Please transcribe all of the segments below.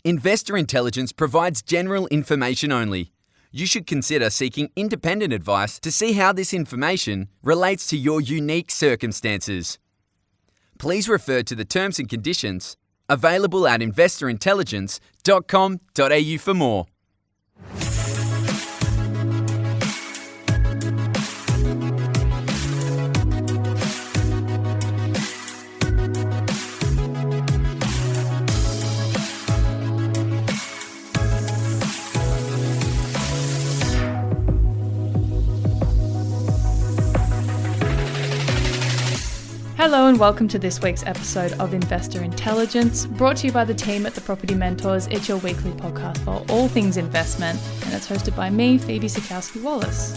Investor intelligence provides general information only. You should consider seeking independent advice to see how this information relates to your unique circumstances. Please refer to the terms and conditions available at investorintelligence.com.au for more. Hello and welcome to this week's episode of Investor Intelligence, brought to you by the team at the Property Mentors. It's your weekly podcast for all things investment, and it's hosted by me, Phoebe Sikowski-Wallace.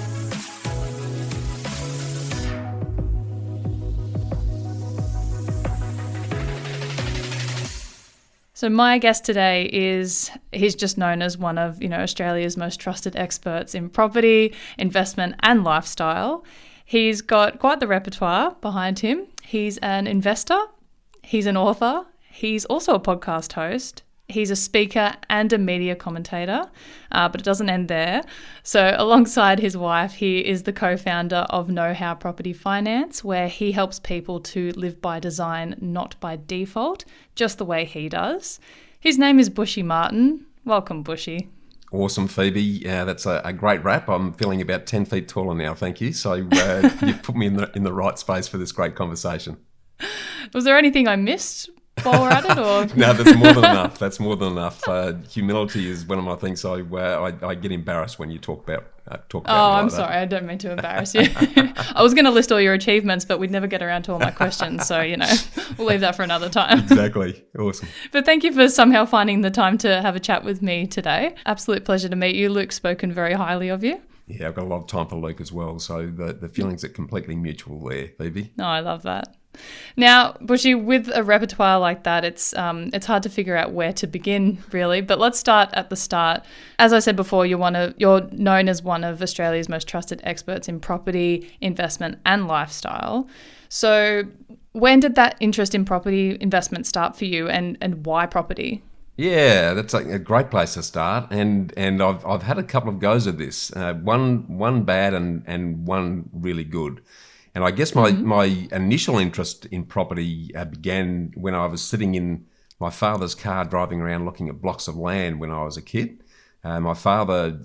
So my guest today he's just known as one of, Australia's most trusted experts in property, investment and lifestyle. He's got quite the repertoire behind him. He's an investor, he's an author, he's also a podcast host, he's a speaker and a media commentator, but it doesn't end there. So alongside his wife, he is the co-founder of Know How Property Finance, where he helps people to live by design, not by default, just the way he does. His name is Bushy Martin. Welcome, Bushy. Awesome, Phoebe. Yeah, that's a great wrap. I'm feeling about 10 feet taller now, thank you. So you've put me in the right space for this great conversation. Was there anything I missed while we're at it? Or? No, that's more than enough. That's more than enough. Humility is one of my things. I get embarrassed when you talk about I'm sorry. I don't mean to embarrass you. I was going to list all your achievements, but we'd never get around to all my questions. So, we'll leave that for another time. Exactly. Awesome. But thank you for somehow finding the time to have a chat with me today. Absolute pleasure to meet you. Luke's spoken very highly of you. Yeah, I've got a lot of time for Luke as well. So the feelings are completely mutual there, Phoebe. No, I love that. Now, Bushy, with a repertoire like that, it's hard to figure out where to begin, really. But let's start at the start. As I said before, you're known as one of Australia's most trusted experts in property, investment, and lifestyle. So, when did that interest in property investment start for you, and why property? Yeah, that's a great place to start, and I've had a couple of goes at this. One bad and one really good. And I guess my initial interest in property began when I was sitting in my father's car driving around looking at blocks of land when I was a kid. My father,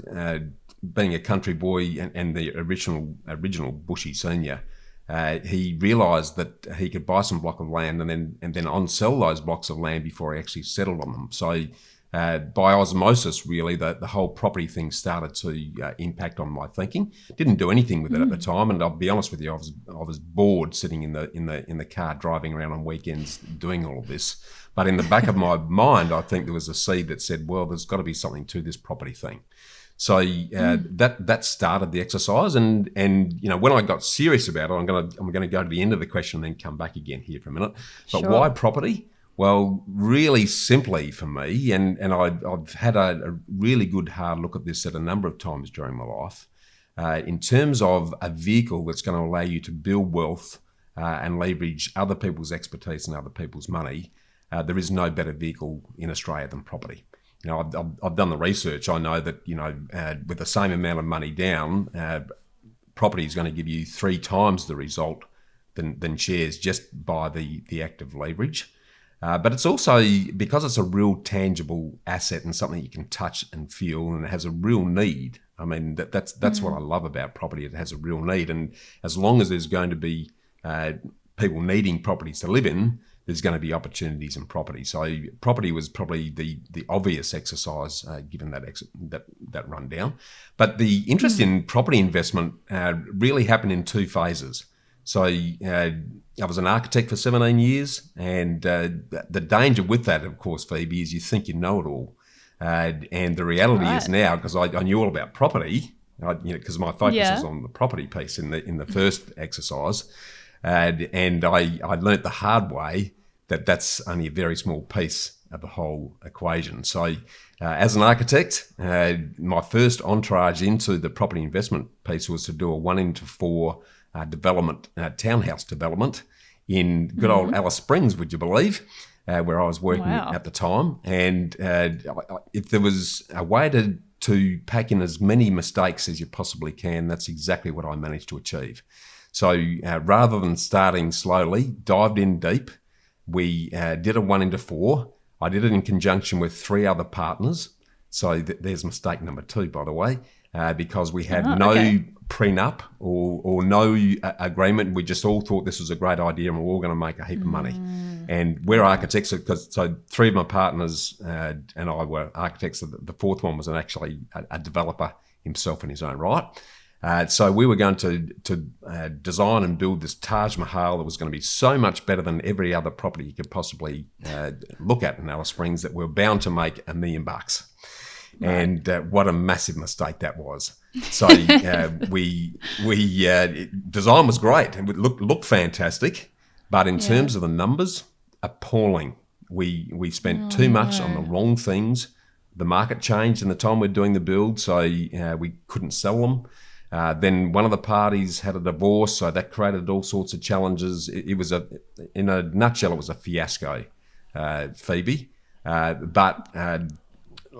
being a country boy and the original Bushy senior, he realised that he could buy some block of land and then on-sell those blocks of land before he actually settled on them. So by osmosis, really, the whole property thing started to impact on my thinking. Didn't do anything with it at the time, and I'll be honest with you, I was bored sitting in the car driving around on weekends doing all of this. But in the back of my mind, I think there was a seed that said, "Well, there's got to be something to this property thing." So that started the exercise, and when I got serious about it, I'm going to go to the end of the question and then come back again here for a minute. But Sure. Why property? Well, really simply for me, and I've had a really good hard look at this at a number of times during my life, in terms of a vehicle that's going to allow you to build wealth and leverage other people's expertise and other people's money, there is no better vehicle in Australia than property. I've done the research. I know that, with the same amount of money down, property is going to give you 3 times the result than shares just by the act of leverage. But it's also, because it's a real tangible asset and something you can touch and feel, and it has a real need. I mean, that's what I love about property. It has a real need. And as long as there's going to be people needing properties to live in, there's going to be opportunities in property. So property was probably the obvious exercise, given that rundown. But the interest in property investment really happened in 2 phases. So I was an architect for 17 years, and the danger with that, of course, Phoebe, is you think you know it all. And the reality is now, because I knew all about property, because my focus was on the property piece in the first exercise, and I learnt the hard way that that's only a very small piece of the whole equation. So as an architect, my first entourage into the property investment piece was to do a 1:4 development, townhouse development in good old Alice Springs, would you believe? where I was working Wow. at the time. And if there was a way to pack in as many mistakes as you possibly can, that's exactly what I managed to achieve. So rather than starting slowly, dived in deep. We did a 1 into 4. I did it in conjunction with 3 other partners. So there's mistake number 2, by the way, because we had no prenup or no agreement. We just all thought this was a great idea and we're all going to make a heap of money. And we're architects, so 3 of my partners and I were architects. The 4th one was actually a developer himself in his own right. So we were going to design and build this Taj Mahal that was going to be so much better than every other property you could possibly look at in Alice Springs, that we were bound to make $1 million. Right. And what a massive mistake that was. So design was great and it looked fantastic, but in terms of the numbers, appalling. We spent too much on the wrong things. The market changed in the time we're doing the build, so we couldn't sell them. Then one of the parties had a divorce, so that created all sorts of challenges. It was in a nutshell, it was a fiasco, Phoebe. But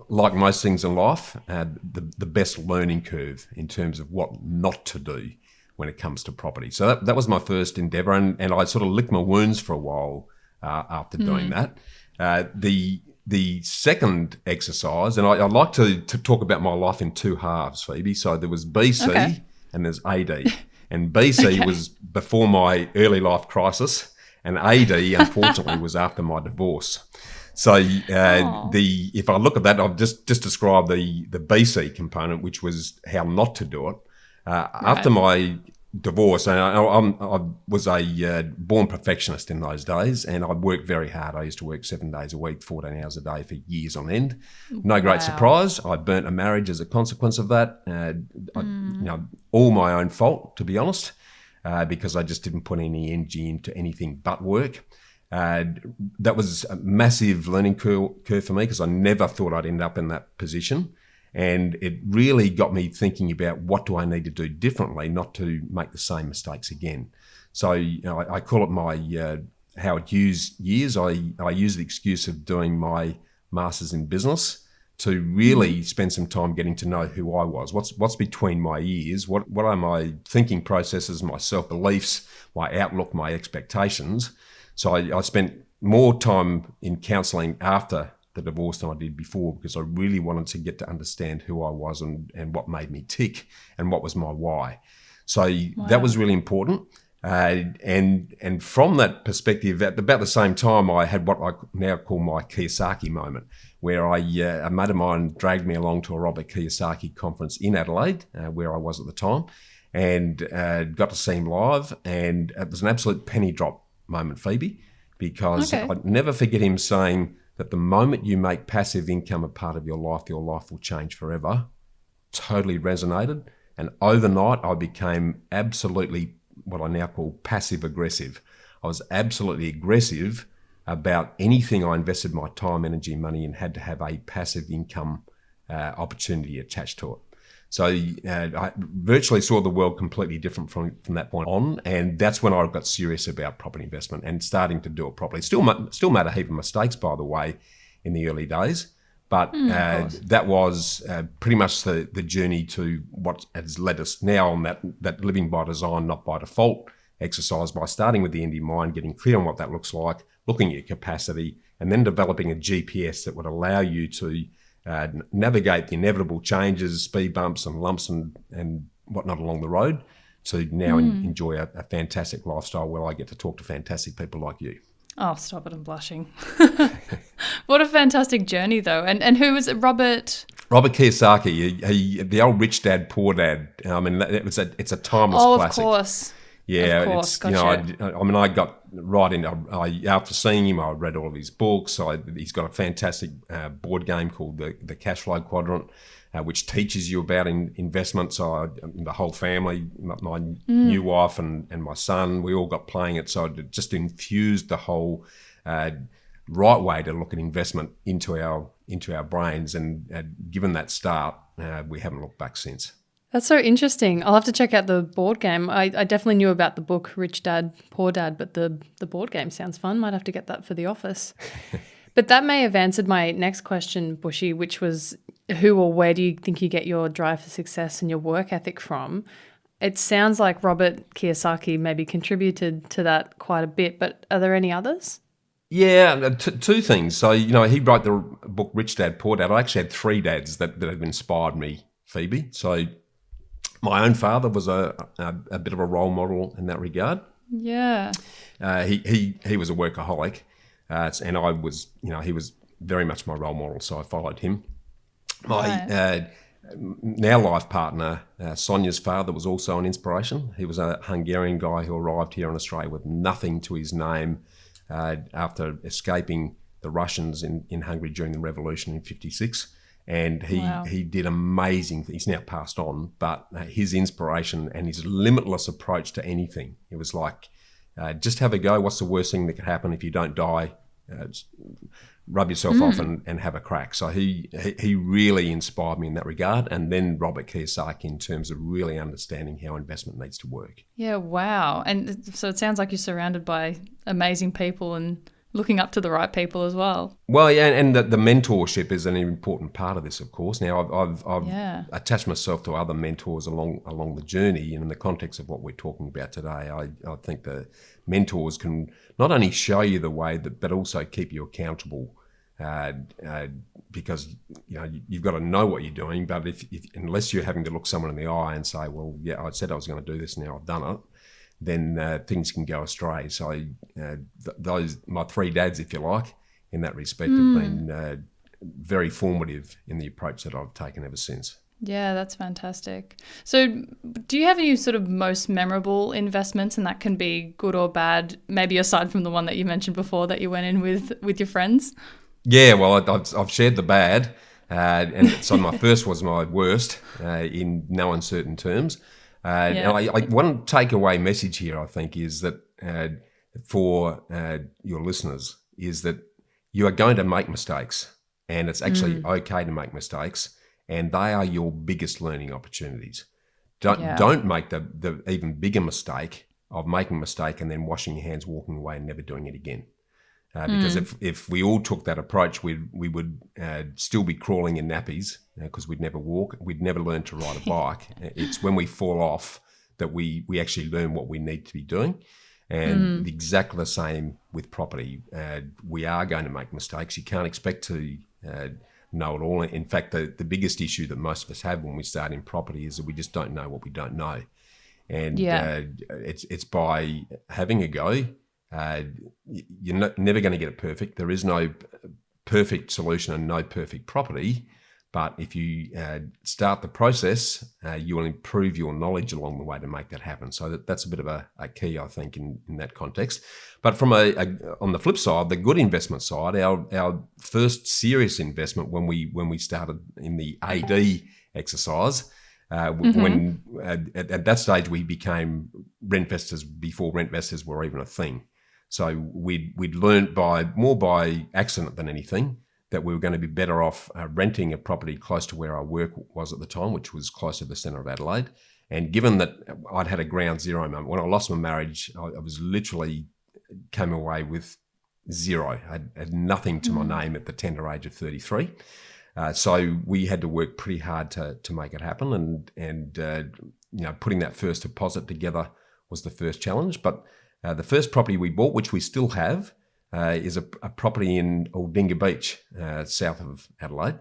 like most things in life, the best learning curve in terms of what not to do when it comes to property. So that was my first endeavour, and I sort of licked my wounds for a while after doing that. The second exercise, and I like to talk about my life in 2 halves, Phoebe. So there was BC and there's AD. And BC was before my early life crisis, and AD, unfortunately, was after my divorce. So if I look at that, I've just described the BC component, which was how not to do it. After my divorce, and I was a born perfectionist in those days, and I worked very hard. I used to work 7 days a week, 14 hours a day for years on end. No great surprise. I burnt a marriage as a consequence of that. All my own fault, to be honest, because I just didn't put any energy into anything but work. That was a massive learning curve for me, because I never thought I'd end up in that position. And it really got me thinking about what do I need to do differently not to make the same mistakes again. So I call it my Howard Hughes years. I use the excuse of doing my Masters in Business to really spend some time getting to know who I was. What's between my ears? What are my thinking processes, my self-beliefs, my outlook, my expectations? So I spent more time in counselling after the divorce than I did before, because I really wanted to get to understand who I was and what made me tick and what was my why. So that was really important. And from that perspective, at about the same time, I had what I now call my Kiyosaki moment, where a mate of mine dragged me along to a Robert Kiyosaki conference in Adelaide, where I was at the time, and got to see him live. And it was an absolute penny drop moment, Phoebe, because I'd never forget him saying that the moment you make passive income a part of your life will change forever. Totally resonated. And overnight, I became absolutely what I now call passive aggressive. I was absolutely aggressive about anything I invested my time, energy, money in had to have a passive income opportunity attached to it. So I virtually saw the world completely different from that point on, and that's when I got serious about property investment and starting to do it properly. Still made a heap of mistakes, by the way, in the early days, but that was pretty much the journey to what has led us now on that living by design, not by default exercise, by starting with the end in mind, getting clear on what that looks like, looking at capacity, and then developing a GPS that would allow you to navigate the inevitable changes, speed bumps and lumps and whatnot along the road, to now enjoy a fantastic lifestyle where I get to talk to fantastic people like you. Oh, stop it, I'm blushing. What a fantastic journey, though. And who was it, Robert? Robert Kiyosaki, he the old Rich Dad, Poor Dad. I mean, it's a timeless classic. Of course. Yeah, of course. Gotcha. I got right in. After seeing him, I read all of his books. He's got a fantastic board game called the Cash Flow Quadrant, which teaches you about investment. So the whole family, my new wife and my son, we all got playing it. So it just infused the whole right way to look at investment into our brains. And given that start, we haven't looked back since. That's so interesting. I'll have to check out the board game. I definitely knew about the book Rich Dad, Poor Dad, but the board game sounds fun. Might have to get that for the office. But that may have answered my next question, Bushy, which was who or where do you think you get your drive for success and your work ethic from? It sounds like Robert Kiyosaki maybe contributed to that quite a bit, but are there any others? Yeah, two things. So, he wrote the book Rich Dad, Poor Dad. I actually had three dads that have inspired me, Phoebe. So my own father was a bit of a role model in that regard. Yeah. He was a workaholic, and I was, he was very much my role model, so I followed him. My now life partner, Sonia's father, was also an inspiration. He was a Hungarian guy who arrived here in Australia with nothing to his name after escaping the Russians in Hungary during the revolution in '56. And he did amazing things. He's now passed on, but his inspiration and his limitless approach to anything, it was like, just have a go. What's the worst thing that could happen if you don't die? Rub yourself off and have a crack. So he really inspired me in that regard. And then Robert Kiyosaki in terms of really understanding how investment needs to work. Yeah, wow. And so it sounds like you're surrounded by amazing people and looking up to the right people as well. Well, yeah, and the mentorship is an important part of this, of course. Now, I've attached myself to other mentors along the journey, and in the context of what we're talking about today, I think the mentors can not only show you the way, but also keep you accountable, because you've got to know what you're doing. But if unless you're having to look someone in the eye and say, "Well, yeah, I said I was going to do this, now I've done it," then things can go astray. So those my three dads, if you like, in that respect, have been very formative in the approach that I've taken ever since. Yeah, that's fantastic. So do you have any sort of most memorable investments, and that can be good or bad, maybe aside from the one that you mentioned before that you went in with your friends? Yeah, well, I've shared the bad, and so my first was my worst in no uncertain terms. And one takeaway message here, I think, is that for your listeners, is that you are going to make mistakes, and it's actually okay to make mistakes, and they are your biggest learning opportunities. Don't make the even bigger mistake of making a mistake and then washing your hands, walking away, and never doing it again. Because if we all took that approach, we would still be crawling in nappies because we'd never walk, we'd never learn to ride a bike. It's when we fall off that we actually learn what we need to be doing. And exactly the same with property. We are going to make mistakes. You can't expect to know it all. In fact, the biggest issue that most of us have when we start in property is that we just don't know what we don't know. And it's by having a go. You're never going to get it perfect. There is no perfect solution and no perfect property. But if you start the process, you will improve your knowledge along the way to make that happen. So that's a bit of a key, I think, in that context. But from on the flip side, the good investment side, our first serious investment when we started in the AD exercise, when at that stage we became rentvestors before rentvestors were even a thing. So we'd learned more by accident than anything that we were going to be better off renting a property close to where our work was at the time, which was close to the centre of Adelaide. And given that I'd had a ground zero moment, when I lost my marriage, I was literally came away with zero. I had nothing to my name at the tender age of 33. So we had to work pretty hard to make it happen. And putting that first deposit together was the first challenge. But the first property we bought, which we still have, is a property in Aldinga Beach, south of Adelaide.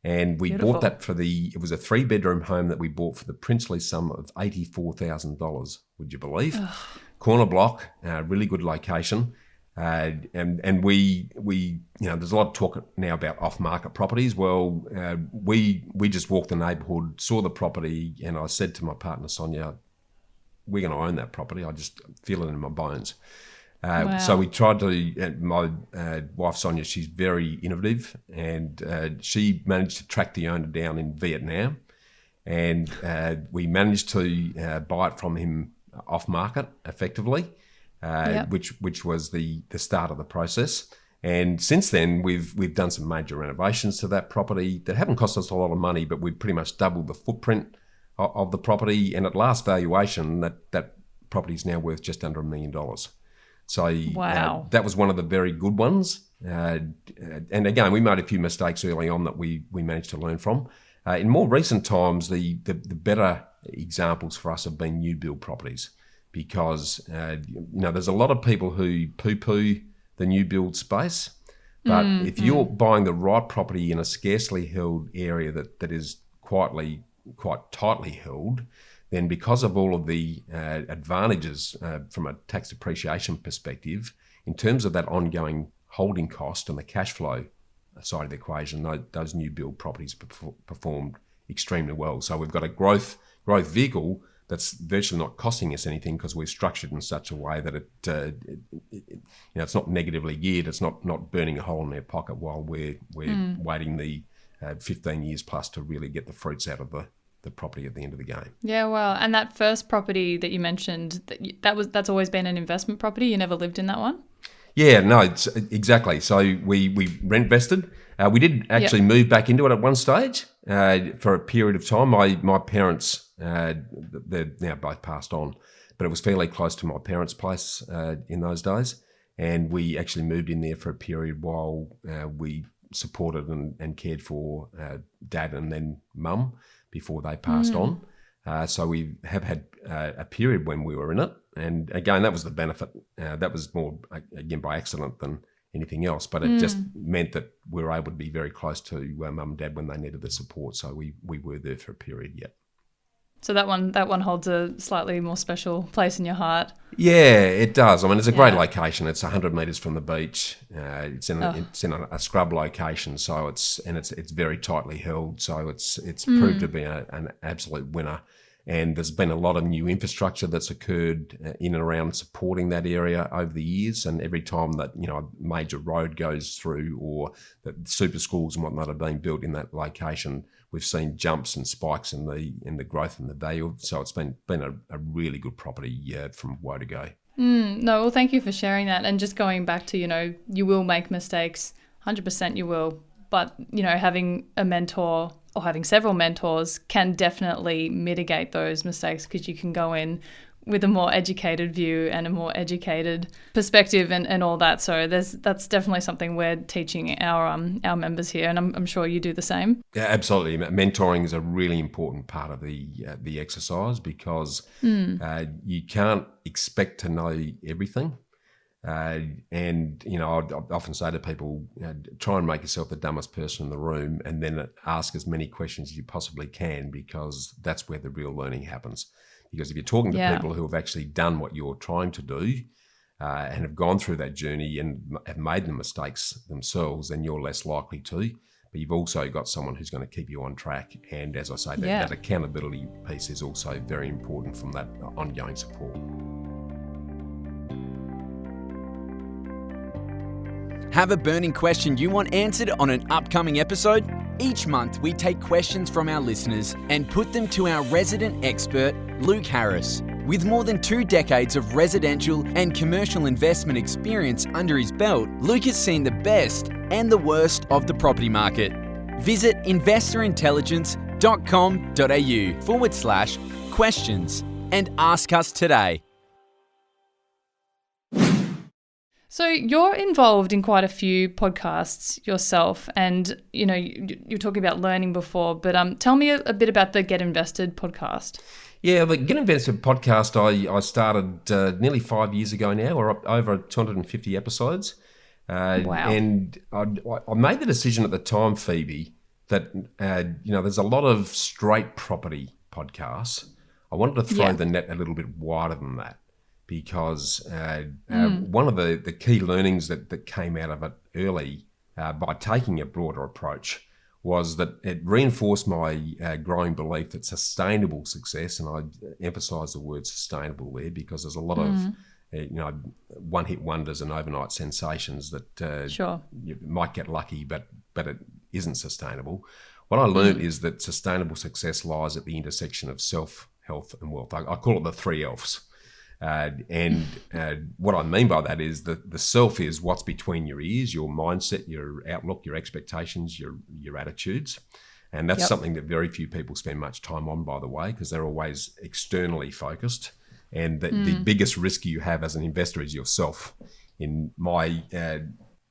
And we bought that it was a 3-bedroom home that we bought for the princely sum of $84,000, would you believe? Ugh. Corner block, really good location. And we there's a lot of talk now about off-market properties. Well, we just walked the neighbourhood, saw the property, and I said to my partner, Sonia, we're going to own that property. I just feel it in my bones. Wow. So we tried to, my wife Sonia, she's very innovative, and she managed to track the owner down in Vietnam, and we managed to buy it from him off market effectively, which was the start of the process. And since then, we've done some major renovations to that property that haven't cost us a lot of money, but we've pretty much doubled the footprint of the property, and at last valuation, that property is now worth just under $1 million. So Wow. that was one of the very good ones. And again, we made a few mistakes early on that we managed to learn from. In more recent times, the better examples for us have been new build properties, because there's a lot of people who poo-poo the new build space. But if you're buying the right property in a scarcely held area that is quite tightly held, then because of all of the advantages from a tax depreciation perspective, in terms of that ongoing holding cost and the cash flow side of the equation, those new build properties performed extremely well. So we've got a growth vehicle that's virtually not costing us anything, because we're structured in such a way that it's not negatively geared. It's not burning a hole in their pocket while we're waiting the 15 years plus to really get the fruits out of the property at the end of the game. Yeah, well, and that first property that you mentioned, that's always been an investment property. You never lived in that one? Yeah, no, it's exactly. So we rent vested. We did actually move back into it at one stage for a period of time. My parents, they're now both passed on, but it was fairly close to my parents' place in those days. And we actually moved in there for a period while we supported and cared for Dad and then Mum before they passed on. So we have had a period when we were in it. And again, that was the benefit. That was more, again, by accident than anything else. But it just meant that we were able to be very close to Mum and Dad when they needed the support. So we were there for a period, yeah. So that one holds a slightly more special place in your heart. Yeah, it does. I mean, it's a great location. It's 100 metres from the beach. It's in a scrub location, so it's very tightly held. So it's proved to be an absolute winner. And there's been a lot of new infrastructure that's occurred in and around supporting that area over the years. And every time that a major road goes through, or that super schools and whatnot are being built in that location, we've seen jumps and spikes in the growth and the value. So it's been a really good property from woe to go. No, well, thank you for sharing that. And just going back to, you will make mistakes, 100% you will. But, having a mentor or having several mentors can definitely mitigate those mistakes, because you can go in with a more educated view and a more educated perspective and all that. So that's definitely something we're teaching our members here, and I'm sure you do the same. Yeah, absolutely. Mentoring is a really important part of the exercise, because you can't expect to know everything. And I'd often say to people, try and make yourself the dumbest person in the room, and then ask as many questions as you possibly can, because that's where the real learning happens. Because if you're talking to people who have actually done what you're trying to do and have gone through that journey and have made the mistakes themselves, then you're less likely to. But you've also got someone who's going to keep you on track. And as I say, that accountability piece is also very important from that ongoing support. Have a burning question you want answered on an upcoming episode? Each month, we take questions from our listeners and put them to our resident expert, Luke Harris. With more than 2 decades of residential and commercial investment experience under his belt, Luke has seen the best and the worst of the property market. Visit investorintelligence.com.au/questions and ask us today. So you're involved in quite a few podcasts yourself, and you're talking about learning before, but tell me a bit about the Get Invested podcast. Yeah, the Get Invested podcast I started nearly 5 years ago now. We're up over 250 episodes. Wow. And I made the decision at the time, Phoebe, that there's a lot of straight property podcasts. I wanted to throw the net a little bit wider than that, because one of the key learnings that came out of it early by taking a broader approach was that it reinforced my growing belief that sustainable success, and I emphasise the word sustainable there, because there's a lot of one-hit wonders and overnight sensations that you might get lucky, but it isn't sustainable. What I learned is that sustainable success lies at the intersection of self, health and wealth. I call it the 3 Fs. And what I mean by that is that the self is what's between your ears, your mindset, your outlook, your expectations, your attitudes. And that's Yep. something that very few people spend much time on, by the way, because they're always externally focused. And the biggest risk you have as an investor is yourself, in my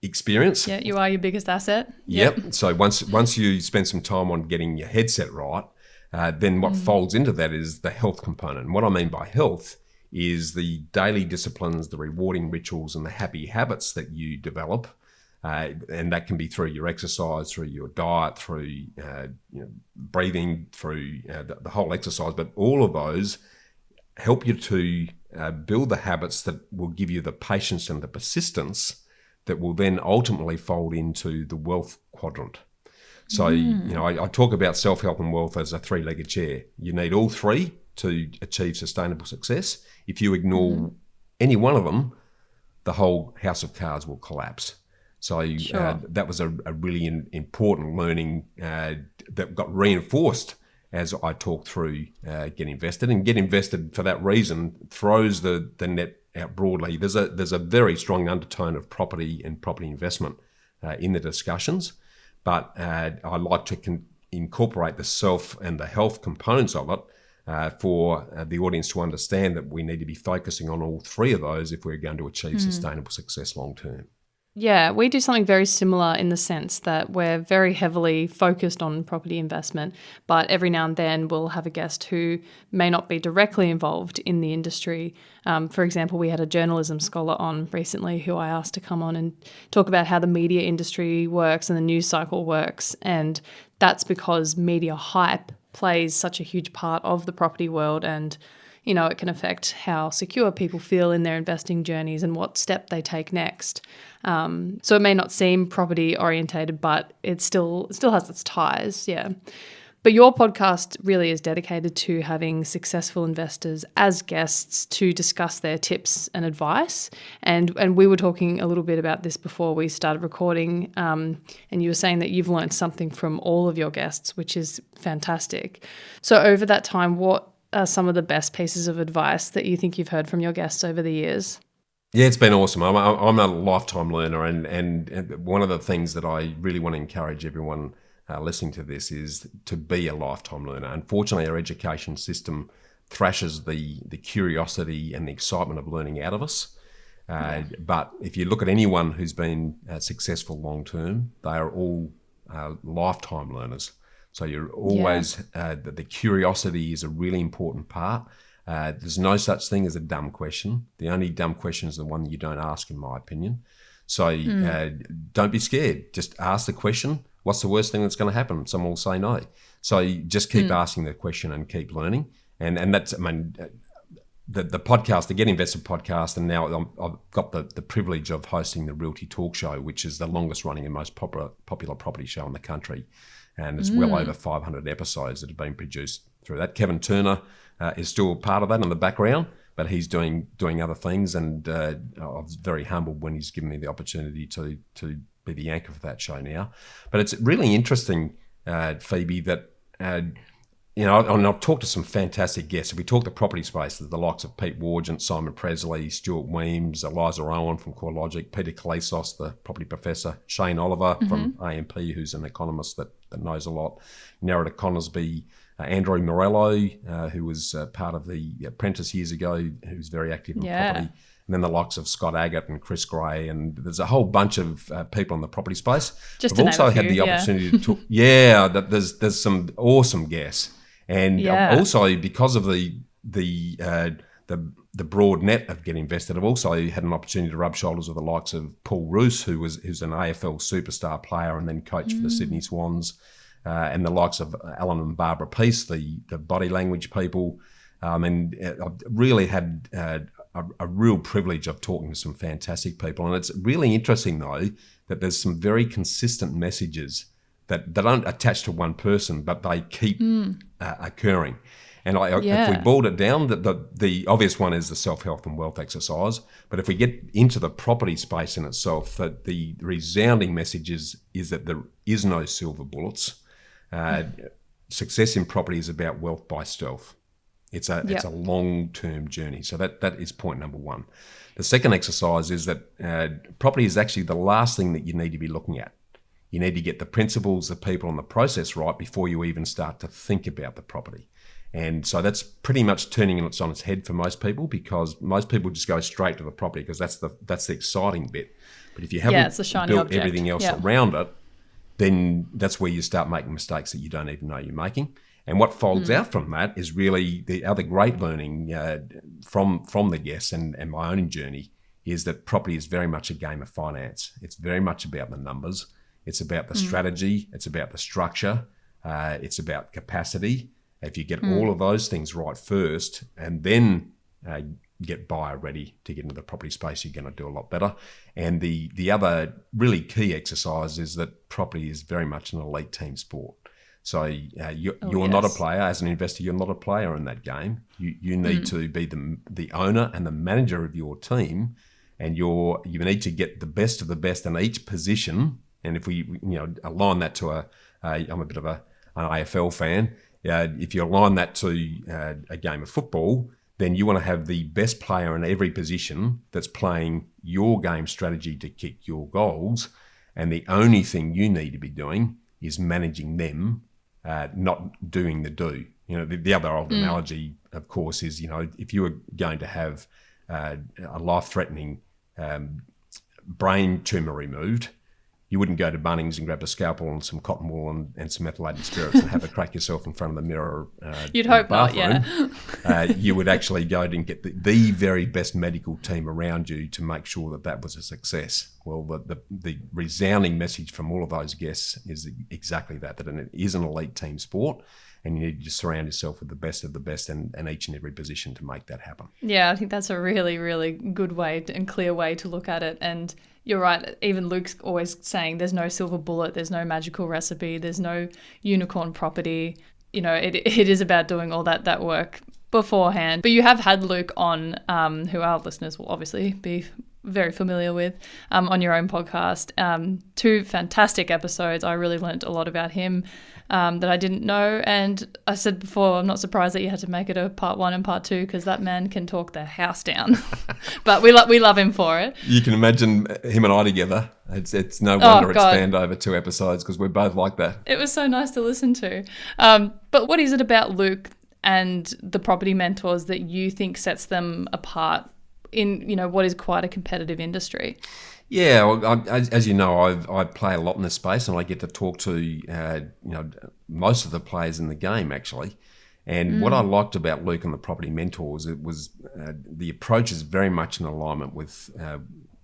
experience. Yeah, you are your biggest asset. Yep. So once you spend some time on getting your headset right, then what folds into that is the health component. And what I mean by health is the daily disciplines, the rewarding rituals, and the happy habits that you develop. And that can be through your exercise, through your diet, through breathing, through the whole exercise. But all of those help you to build the habits that will give you the patience and the persistence that will then ultimately fold into the wealth quadrant. So, I talk about self-help and wealth as a three-legged chair. You need all three to achieve sustainable success. If you ignore any one of them, the whole house of cards will collapse. So that was a really important learning that got reinforced as I talked through Get Invested. And Get Invested, for that reason, throws the net out broadly. There's a very strong undertone of property and property investment in the discussions, but I like to incorporate the self and the health components of it for the audience to understand that we need to be focusing on all three of those if we're going to achieve sustainable success long term. Yeah, we do something very similar in the sense that we're very heavily focused on property investment, but every now and then we'll have a guest who may not be directly involved in the industry. For example, we had a journalism scholar on recently who I asked to come on and talk about how the media industry works and the news cycle works. And that's because media hype plays such a huge part of the property world, and it can affect how secure people feel in their investing journeys and what step they take next. So it may not seem property orientated, but it still has its ties, yeah. But your podcast really is dedicated to having successful investors as guests to discuss their tips and advice. And we were talking a little bit about this before we started recording, and you were saying that you've learned something from all of your guests, which is fantastic. So over that time, what are some of the best pieces of advice that you think you've heard from your guests over the years? Yeah, it's been awesome. I'm a lifetime learner, and one of the things that I really want to encourage everyone listening to this is to be a lifetime learner. Unfortunately, our education system thrashes the curiosity and the excitement of learning out of us. But if you look at anyone who's been successful long term, they are all lifetime learners. So you're always, the curiosity is a really important part. There's no such thing as a dumb question. The only dumb question is the one you don't ask, in my opinion. So don't be scared. Just ask the question. What's the worst thing that's going to happen? Someone will say no. So you just keep asking the question and keep learning. And that's, the podcast, the Get Invested podcast, and now I've got the privilege of hosting the Realty Talk Show, which is the longest running and most popular property show in the country. And it's well over 500 episodes that have been produced through that. Kevin Turner is still a part of that in the background, but he's doing other things. And I was very humbled when he's given me the opportunity to be the anchor for that show now. But it's really interesting, Phoebe, that and I've talked to some fantastic guests. If we talk the property space, the likes of Pete Wargent, Simon Presley, Stuart Weems, Eliza Owen from CoreLogic, Peter Kalesos, the property professor, Shane Oliver from AMP, who's an economist that knows a lot, Narita Conisbee, Andrew Morello, who was part of the Apprentice years ago, who's very active in property. And then the likes of Scott Agate and Chris Gray, and there's a whole bunch of people in the property space. Just I've also had the opportunity to talk. Yeah, there's some awesome guests. And also, because of the broad net of Get Invested, I've also had an opportunity to rub shoulders with the likes of Paul Roos, who's an AFL superstar player and then coach for the Sydney Swans, and the likes of Alan and Barbara Peace, the body language people. And I've really had a real privilege of talking to some fantastic people. And it's really interesting, though, that there's some very consistent messages that don't attach to one person, but they keep occurring. And if we boiled it down, the obvious one is the self-help and wealth exercise. But if we get into the property space in itself, that the resounding message is that there is no silver bullets. Success in property is about wealth by stealth. It's a long-term journey. So that is point number one. The second exercise is that property is actually the last thing that you need to be looking at. You need to get the principles, the people, and the process right before you even start to think about the property. And so that's pretty much turning it on its head for most people, because most people just go straight to the property because that's the exciting bit. But if you haven't it's the shiny built object. everything else around it, then that's where you start making mistakes that you don't even know you're making. And what folds out from that is really the other great learning from the guests and my own journey is that property is very much a game of finance. It's very much about the numbers. It's about the strategy. It's about the structure. It's about capacity. If you get all of those things right first and then get buyer ready to get into the property space, you're going to do a lot better. And the other really key exercise is that property is very much an elite team sport. So you're not a player. As an investor, you're not a player in that game. You need to be the owner and the manager of your team, and you need to get the best of the best in each position. And if we align that to I'm a bit of an AFL fan. If you align that to a game of football, then you want to have the best player in every position that's playing your game strategy to kick your goals. And the only thing you need to be doing is managing them, not doing the do. The other old analogy, of course, is, if you were going to have a life-threatening brain tumour removed, you wouldn't go to Bunnings and grab a scalpel and some cotton wool and some methylated spirits and have a crack yourself in front of the mirror. You'd hope not, yeah. You would actually go and get the very best medical team around you to make sure that was a success. Well, the resounding message from all of those guests is exactly that it is an elite team sport, and you need to surround yourself with the best of the best in each and every position to make that happen. Yeah, I think that's a really, really good way and clear way to look at it. And you're right, even Luke's always saying there's no silver bullet, there's no magical recipe, there's no unicorn property. It is about doing all that work beforehand. But you have had Luke on, who our listeners will obviously be very familiar with, on your own podcast. 2 fantastic episodes. I really learnt a lot about him that I didn't know. And I said before, I'm not surprised that you had to make it a part 1 and part 2, because that man can talk the house down. But we love him for it. You can imagine him and I together. It's no wonder it spanned over 2 episodes, because we're both like that. It was so nice to listen to. But what is it about Luke and the property mentors that you think sets them apart in what is quite a competitive industry? Yeah, well, as you know, I play a lot in this space, and I get to talk to most of the players in the game, actually. And what I liked about Luke and the Property Mentors, it was the approach is very much in alignment with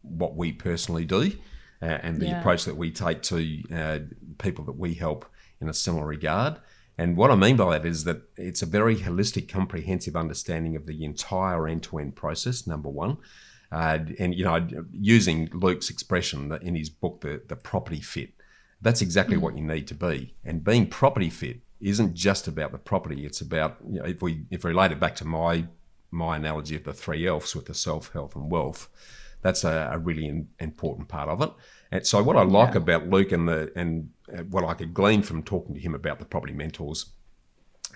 what we personally do, and the approach that we take to people that we help in a similar regard. And what I mean by that is that it's a very holistic, comprehensive understanding of the entire end-to-end process, number one. And using Luke's expression in his book, the property fit, that's exactly what you need to be. And being property fit isn't just about the property. It's about, if we relate it back to my analogy of the 3 Fs with the self, health, and wealth, that's a really important part of it. And so what I like about Luke and what I could glean from talking to him about the Property Mentors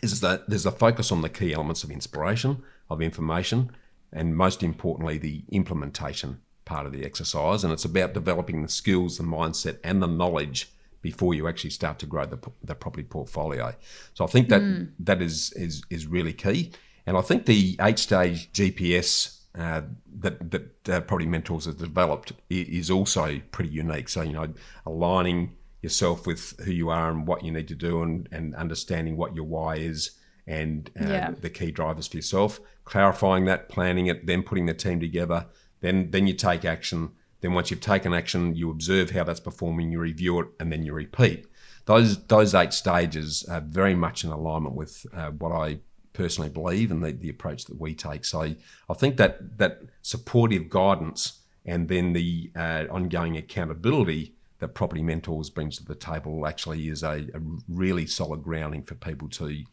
is that there's a focus on the key elements of inspiration, of information, and most importantly, the implementation part of the exercise. And it's about developing the skills, the mindset, and the knowledge before you actually start to grow the property portfolio. So I think that is really key. And I think the 8-stage GPS that Property Mentors has developed is also pretty unique. So, aligning yourself with who you are and what you need to do, and understanding what your why is, and the key drivers for yourself, clarifying that, planning it, then putting the team together, then you take action. Then once you've taken action, you observe how that's performing, you review it, and then you repeat. Those 8 stages are very much in alignment with what I personally believe and the approach that we take. So I think that supportive guidance and then the ongoing accountability that Property Mentors brings to the table actually is a really solid grounding for people to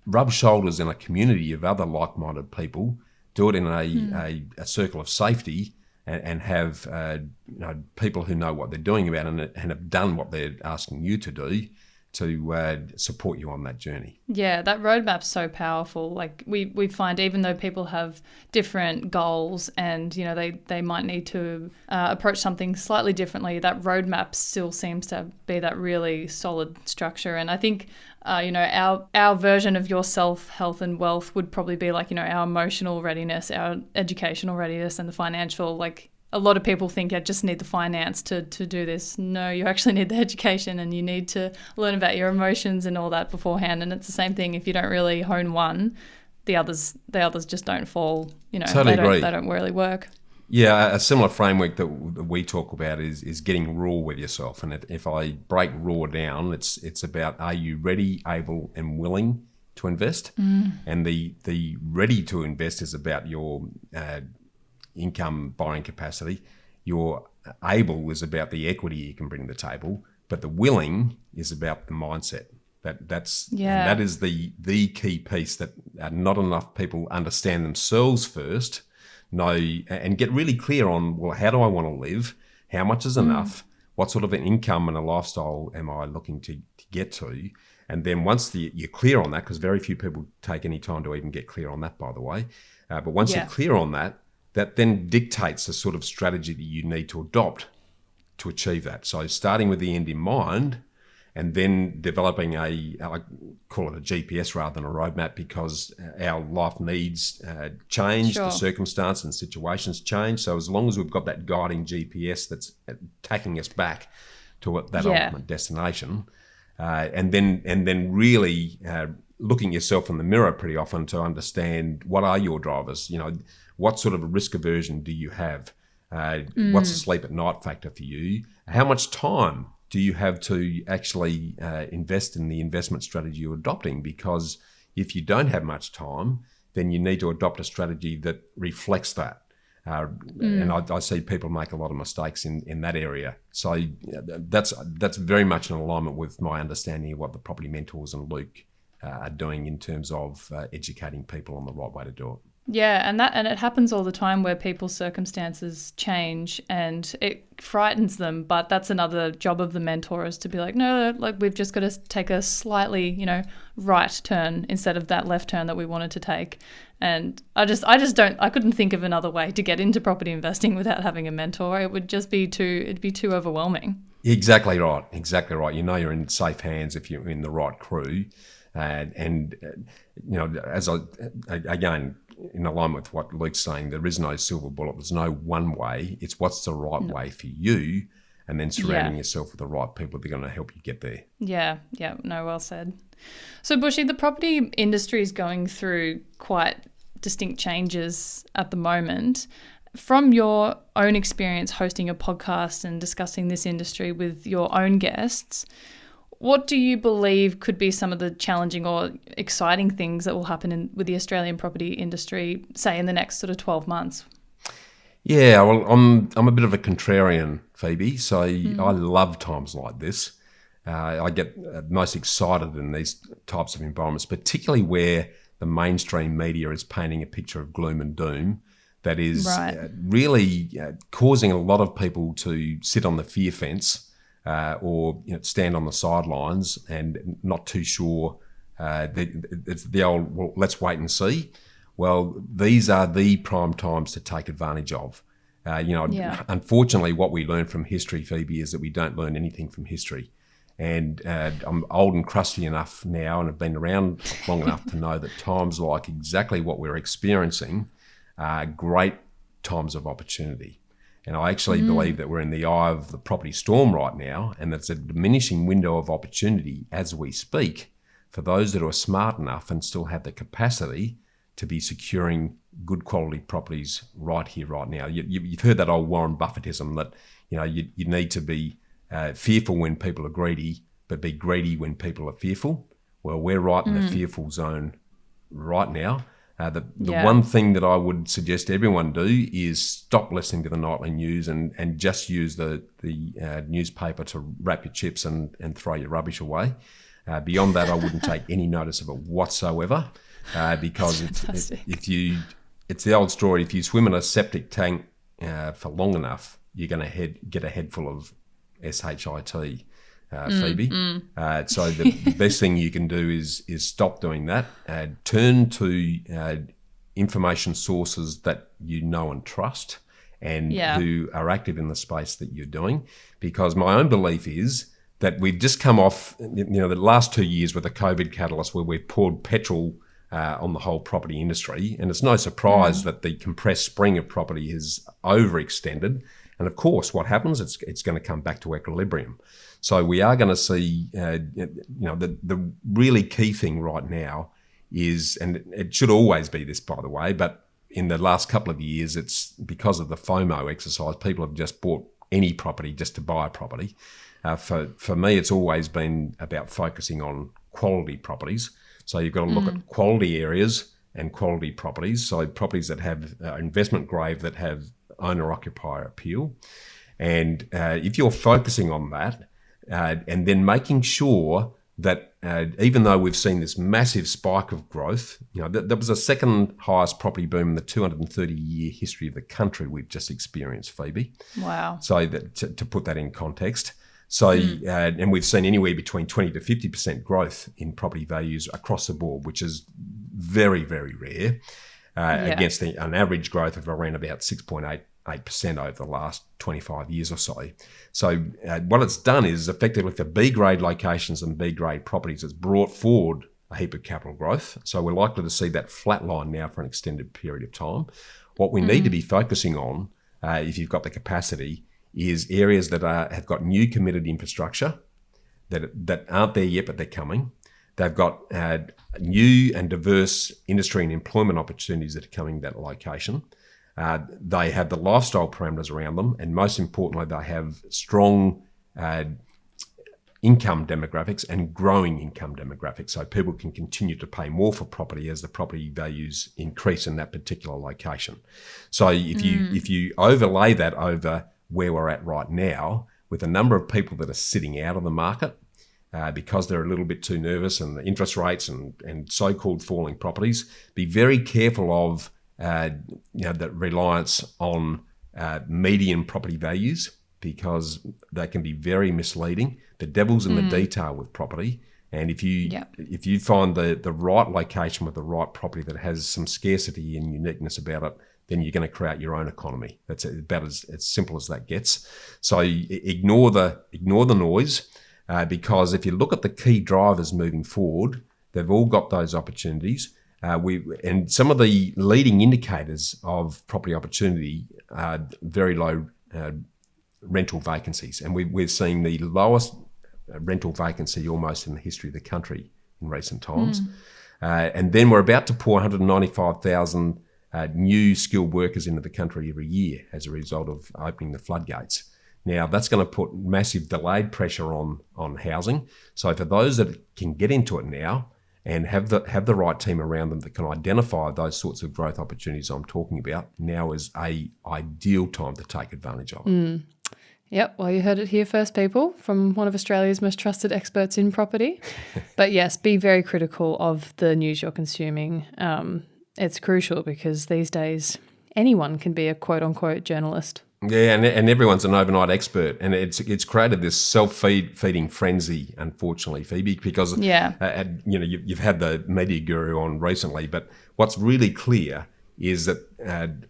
rub shoulders in a community of other like-minded people, do it in a circle of safety, and have people who know what they're doing about it and have done what they're asking you to do, to support you on that journey. Yeah, that roadmap's so powerful. Like we find even though people have different goals and, you know, they might need to approach something slightly differently, that roadmap still seems to be that really solid structure. And I think, you know, our version of your self, health and wealth would probably be like, you know, our emotional readiness, our educational readiness and the financial, like, a lot of people think I just need the finance to do this. No, you actually need the education and you need to learn about your emotions and all that beforehand. And it's the same thing if you don't really hone one, the others just don't fall. You know, Totally agree. They don't really work. Yeah, a similar framework that we talk about is getting raw with yourself. And if I break raw down, it's about, are you ready, able, and willing to invest? And the ready to invest is about your income borrowing capacity. Your able is about the equity you can bring to the table, but the willing is about the mindset. That is the key piece that not enough people understand themselves first, know and get really clear on, well, how do I want to live? How much is enough? What sort of an income and a lifestyle am I looking to get to? And then once you're clear on that, because very few people take any time to even get clear on that, by the way, but once you're clear on that, that then dictates the sort of strategy that you need to adopt to achieve that. So starting with the end in mind and then developing I call it a GPS rather than a roadmap, because our life needs change, the circumstance and situations change. So as long as we've got that guiding GPS that's taking us back to that ultimate destination, and then really looking at yourself in the mirror pretty often to understand what are your drivers. You know, what sort of a risk aversion do you have? What's the sleep at night factor for you? How much time do you have to actually invest in the investment strategy you're adopting? Because if you don't have much time, then you need to adopt a strategy that reflects that. And I see people make a lot of mistakes in that area. So that's very much in alignment with my understanding of what the property mentors and Luke are doing in terms of educating people on the right way to do it. Yeah, and it happens all the time where people's circumstances change and it frightens them, but that's another job of the mentor, is to be like, no, like we've just got to take a slightly, you know, right turn instead of that left turn that we wanted to take. And I couldn't think of another way to get into property investing without having a mentor. It'd be too overwhelming. Exactly right. You know, you're in safe hands if you're in the right crew. And you know, again, in alignment with what Luke's saying, there is no silver bullet. There's no one way. It's what's the right way for you, and then surrounding yourself with the right people that are going to help you get there. Yeah. No, well said. So, Bushy, the property industry is going through quite distinct changes at the moment. From your own experience hosting a podcast and discussing this industry with your own guests, what do you believe could be some of the challenging or exciting things that will happen with the Australian property industry, say, in the next sort of 12 months? Yeah, well, I'm a bit of a contrarian, Phoebe, so I love times like this. I get most excited in these types of environments, particularly where the mainstream media is painting a picture of gloom and doom that is really causing a lot of people to sit on the fear fence or stand on the sidelines and not too sure. It's the old, well, let's wait and see. Well, these are the prime times to take advantage of. Unfortunately, what we learn from history, Phoebe, is that we don't learn anything from history. And I'm old and crusty enough now and have been around long enough to know that times like exactly what we're experiencing are great times of opportunity. And I actually believe that we're in the eye of the property storm right now, and that's a diminishing window of opportunity as we speak for those that are smart enough and still have the capacity to be securing good quality properties right here, right now. You've heard that old Warren Buffettism that you need to be fearful when people are greedy, but be greedy when people are fearful. Well, we're right in the fearful zone right now. The one thing that I would suggest everyone do is stop listening to the nightly news and just use the newspaper to wrap your chips and throw your rubbish away. Beyond that, I wouldn't take any notice of it whatsoever, because it's the old story. If you swim in a septic tank for long enough, you're going to get a head full of SHIT. Phoebe. So the best thing you can do is stop doing that. Turn to information sources that you know and trust, and who are active in the space that you're doing. Because my own belief is that we've just come off, the last 2 years with the COVID catalyst, where we've poured petrol on the whole property industry, and it's no surprise that the compressed spring of property is overextended. And of course, what happens? It's going to come back to equilibrium. So we are going to see, the really key thing right now is, and it should always be this, by the way, but in the last couple of years, it's because of the FOMO exercise. People have just bought any property just to buy a property. For me, it's always been about focusing on quality properties. So you've got to look at quality areas and quality properties. So properties that have investment grade, that have owner-occupier appeal. And if you're focusing on that, and then making sure that even though we've seen this massive spike of growth, there was a second highest property boom in the 230-year history of the country we've just experienced, Phoebe. Wow. So that, to put that in context. So, and we've seen anywhere between 20 to 50% growth in property values across the board, which is very, very rare, against an average growth of around about 6.8% over the last 25 years or so. So what it's done is effectively for B-grade locations and B-grade properties, it's brought forward a heap of capital growth. So we're likely to see that flatline now for an extended period of time. What we need to be focusing on, if you've got the capacity, is areas that have got new committed infrastructure that aren't there yet, but they're coming. They've got new and diverse industry and employment opportunities that are coming to that location. They have the lifestyle parameters around them, and most importantly, they have strong income demographics and growing income demographics, so people can continue to pay more for property as the property values increase in that particular location. So if you overlay that over where we're at right now, with a number of people that are sitting out of the market because they're a little bit too nervous, and the interest rates and so-called falling properties, be very careful of that reliance on median property values, because they can be very misleading. The devil's in the detail with property, and if you find the right location with the right property that has some scarcity and uniqueness about it, then you're going to create your own economy. That's about as simple as that gets. So ignore the noise, because if you look at the key drivers moving forward, they've all got those opportunities. And some of the leading indicators of property opportunity are very low rental vacancies, and we're seeing the lowest rental vacancy almost in the history of the country in recent times. And then we're about to pour 195,000 new skilled workers into the country every year as a result of opening the floodgates. Now, that's going to put massive delayed pressure on housing. So for those that can get into it now and have the right team around them that can identify those sorts of growth opportunities I'm talking about, now is a ideal time to take advantage of it. Yep, well, you heard it here first, people, from one of Australia's most trusted experts in property. But yes, be very critical of the news you're consuming. It's crucial, because these days anyone can be a quote-unquote journalist. Yeah, and everyone's an overnight expert, and it's created this self-feeding frenzy, unfortunately, Phoebe, because you've had the media guru on recently, but what's really clear is that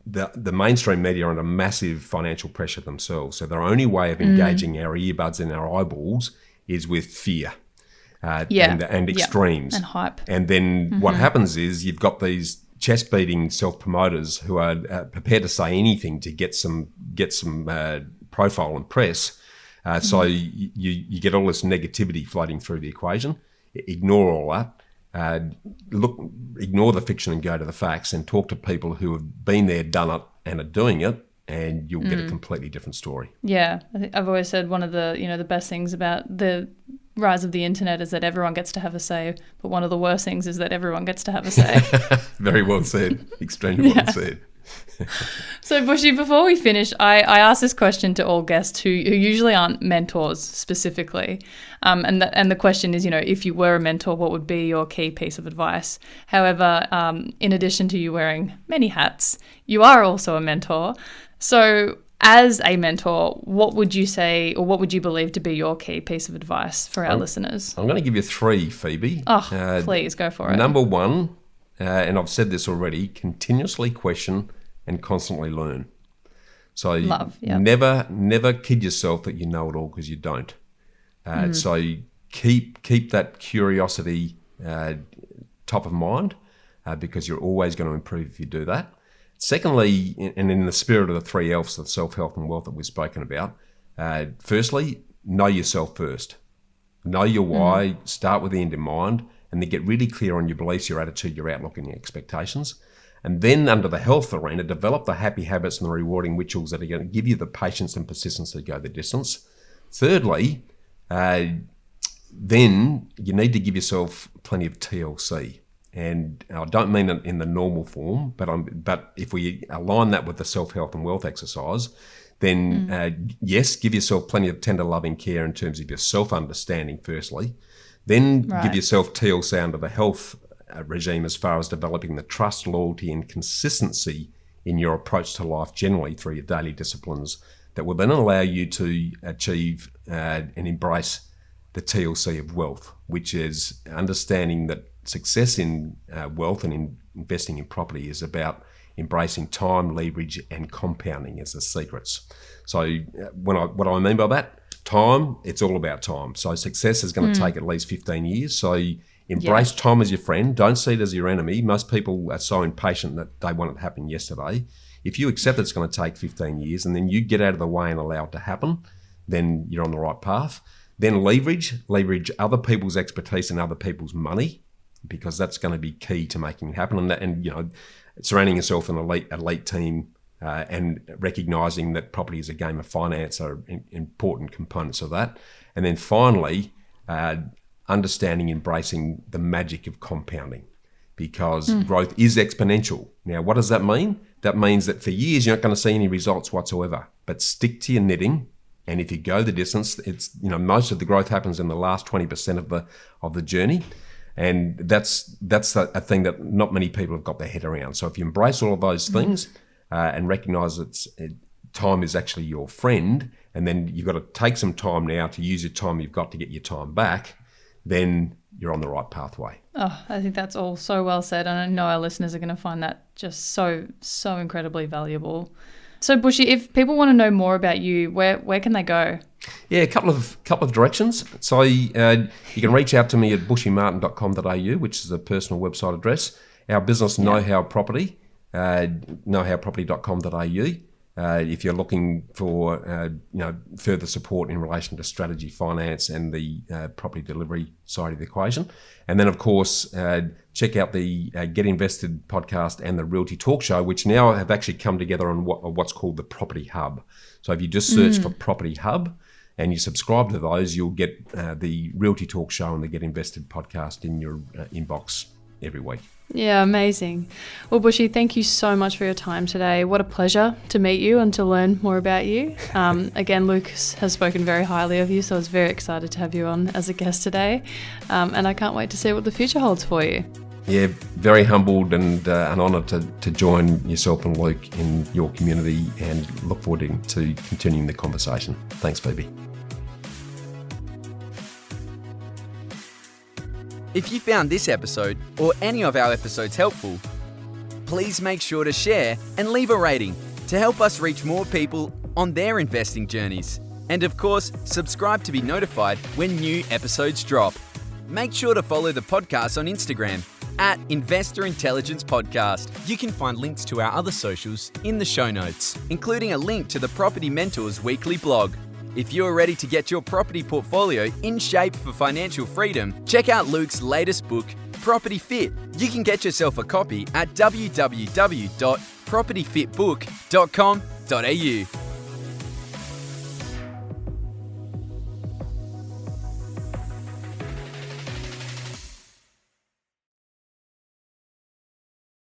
the mainstream media are under massive financial pressure themselves. So their only way of engaging our earbuds and our eyeballs is with fear and extremes. And hype. And then what happens is you've got these chest-beating self-promoters who are prepared to say anything to get some profile and press. So you get all this negativity floating through the equation. Ignore all that. Ignore the fiction and go to the facts, and talk to people who have been there, done it, and are doing it, and you'll get a completely different story. Yeah, I think I've always said one of the the best things about the rise of the internet is that everyone gets to have a say, but one of the worst things is that everyone gets to have a say. Very well said. Extremely well said. So, Bushy, before we finish, I ask this question to all guests who usually aren't mentors specifically. And the question is, if you were a mentor, what would be your key piece of advice? However, in addition to you wearing many hats, you are also a mentor. So As a mentor, what would you say, or what would you believe to be your key piece of advice for our listeners? I'm going to give you 3, Phoebe. Oh, please go for it. Number 1, and I've said this already, continuously question and constantly learn. So never kid yourself that you know it all, because you don't. So keep that curiosity top of mind, because you're always going to improve if you do that. Secondly, and in the spirit of the 3 L's of self, health and wealth that we've spoken about, firstly, know yourself first. Know your why, start with the end in mind, and then get really clear on your beliefs, your attitude, your outlook and your expectations. And then under the health arena, develop the happy habits and the rewarding rituals that are going to give you the patience and persistence to go the distance. Thirdly, then you need to give yourself plenty of TLC. And I don't mean it in the normal form, but if we align that with the self-health and wealth exercise, then yes, give yourself plenty of tender loving care in terms of your self-understanding firstly. Then give yourself TLC under the health regime as far as developing the trust, loyalty and consistency in your approach to life generally through your daily disciplines that will then allow you to achieve and embrace the TLC of wealth, which is understanding that success in wealth and in investing in property is about embracing time, leverage, and compounding as the secrets. So what I mean by that, time, it's all about time. So success is going to take at least 15 years. So embrace time as your friend. Don't see it as your enemy. Most people are so impatient that they want it to happen yesterday. If you accept it's going to take 15 years and then you get out of the way and allow it to happen, then you're on the right path. Then leverage other people's expertise and other people's money, because that's going to be key to making it happen. And surrounding yourself with an elite team and recognising that property is a game of finance are important components of that. And then finally, understanding, embracing the magic of compounding, because growth is exponential. Now, what does that mean? That means that for years you're not going to see any results whatsoever, but stick to your knitting. And if you go the distance, it's most of the growth happens in the last 20% of the journey. And that's a thing that not many people have got their head around. So if you embrace all of those things and recognise that time is actually your friend, and then you've got to take some time now to use your time you've got to get your time back, then you're on the right pathway. Oh, I think that's all so well said. And I know our listeners are going to find that just so incredibly valuable. So Bushy, if people want to know more about you, where can they go? Yeah, a couple of directions. So you can reach out to me at bushymartin.com.au, which is a personal website address. Our business, Know-How Property, knowhowproperty.com.au. If you're looking for further support in relation to strategy, finance, and the property delivery side of the equation, and then of course check out the Get Invested podcast and the Realty Talk Show, which now have actually come together on what's called the Property Hub. So if you just search for Property Hub and you subscribe to those, you'll get the Realty Talk Show and the Get Invested podcast in your inbox every week. Yeah, amazing. Well, Bushy, thank you so much for your time today. What a pleasure to meet you and to learn more about you. Again, Luke has spoken very highly of you, so I was very excited to have you on as a guest today. And I can't wait to see what the future holds for you. Yeah, very humbled and an honour to join yourself and Luke in your community, and look forward to continuing the conversation. Thanks, Phoebe. If you found this episode or any of our episodes helpful, please make sure to share and leave a rating to help us reach more people on their investing journeys. And of course, subscribe to be notified when new episodes drop. Make sure to follow the podcast on Instagram at Investor Intelligence Podcast. You can find links to our other socials in the show notes, including a link to the Property Mentors weekly blog. If you're ready to get your property portfolio in shape for financial freedom, check out Luke's latest book, Property Fit. You can get yourself a copy at www.propertyfitbook.com.au.